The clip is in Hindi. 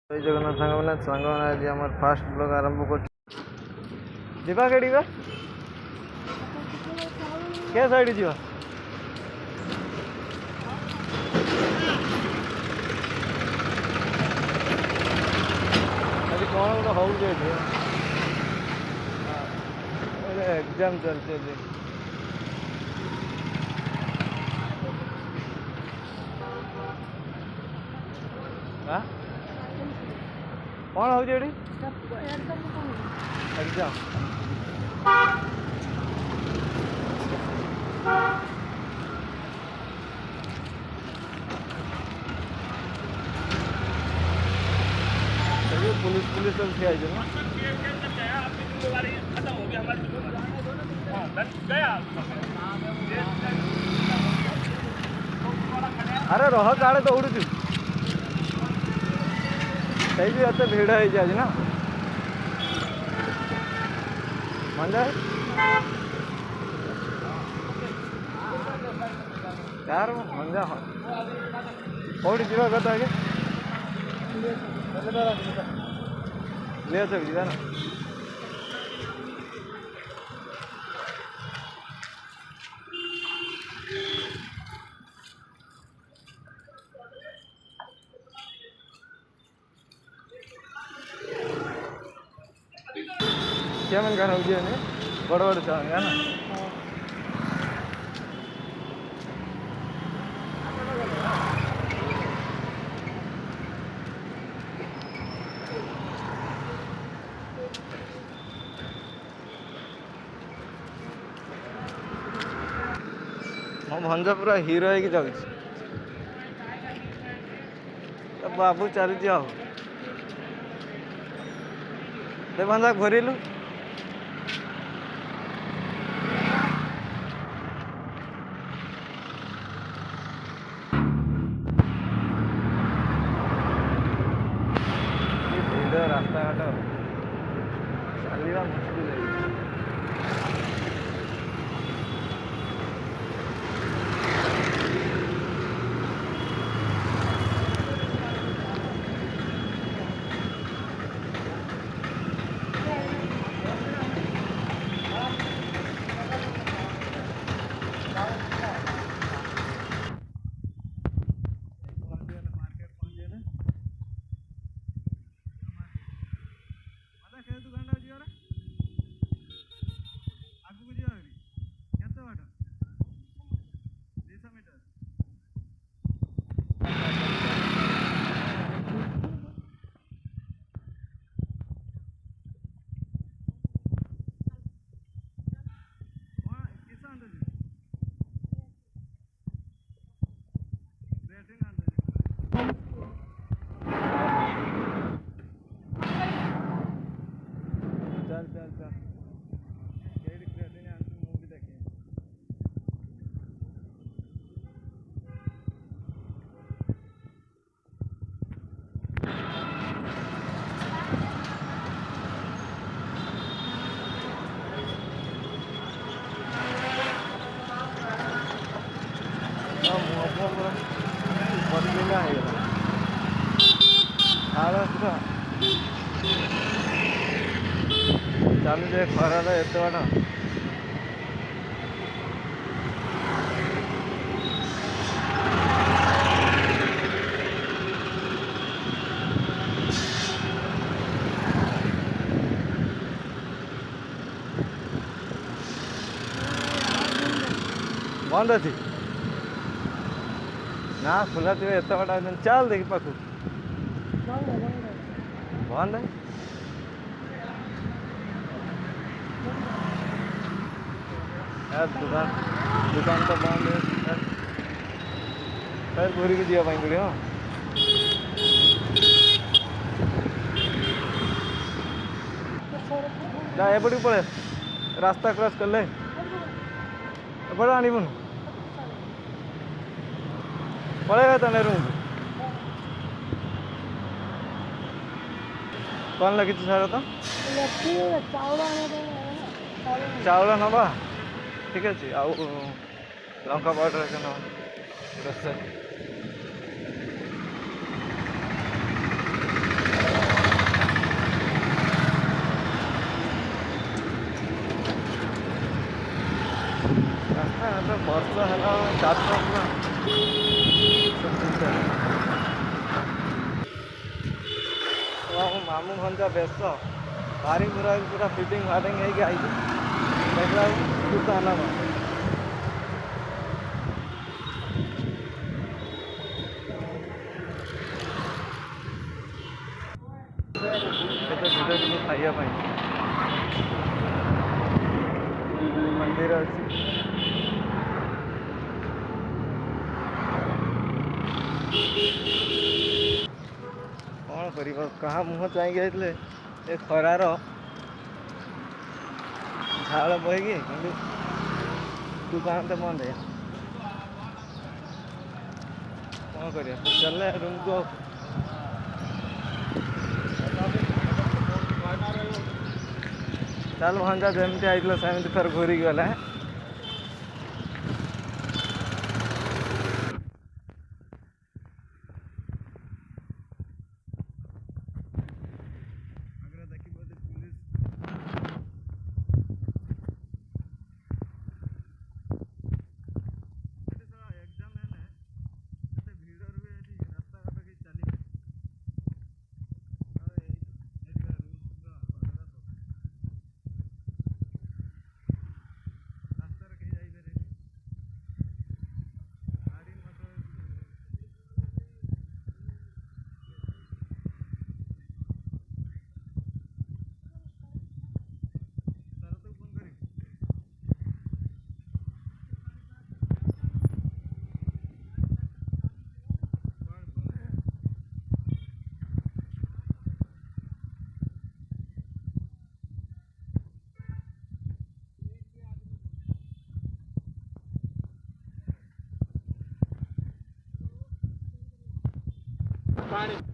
जय जगन्नाथ सांग आज आम फास्ट ब्लॉग आरंभ कर कड़ी क्या साइड जा आज कौन गोटे हो एग्जाम चलते हाँ कौन हो एग्जाम पुलिस पुलिस सब ठिया ना अरे रह काड़े दौड़ू सही एत भिड़ है आज ना मंजा यार मंजा कौटी जा कत आगे ले जा ना क्या मन गाना हो बड़ बड़ चाहेंगे ना मो भंजा पूरा हीरो है जाऊँ बाबू चली जाओ भंजा घोरिलु रास्ता घाट चलवा मुश्किल है चालू जाए खरा एत बाटा बंद अच्छी ना खुला थी एत बाटा चल देखी पाख बंद है यार दुकान तो बंद है फिर घूरी की जावाई पड़े हाँ जा एपटी पड़े रास्ता क्रॉस कर ले एपटे आणबुन पड़ेगा तेने रूम कौन लगी सारा तो चावल नवा ठीक अच्छे आउ लंका पाउडर के ବର୍ଷ ହେଲା 400 ପୁରା ମାମୁଁ ଭଞ୍ଜା ବେଶ ଭାରି ପୁରା ଫିଟିଙ୍ଗ ଫାଟିଙ୍ଗ ହେଇକି ଆଇଛି ଦେଖିଲା ଜୁତା ନେବା କେତେ ଭିଡ଼ ଟିକେ ଖାଇବା ପାଇଁ ମନ୍ଦିର ଅଛି କ'ଣ କରିବ କାହା ମୁହଁ ଚାହିଁକି ଯାଇଥିଲେ ଏ ଖରାର ଝାଳ ବହିକି କିନ୍ତୁ ଦୋକାନ ତ ବନ୍ଦ କ'ଣ କରିବା ଚାଲିଲେ ରୁମ୍କୁ ଚାଲ ଭଞ୍ଜା ଯେମିତି ଆଇଥିଲା ସେମିତି ଫେର ଘୁରିକି ଗଲା पानी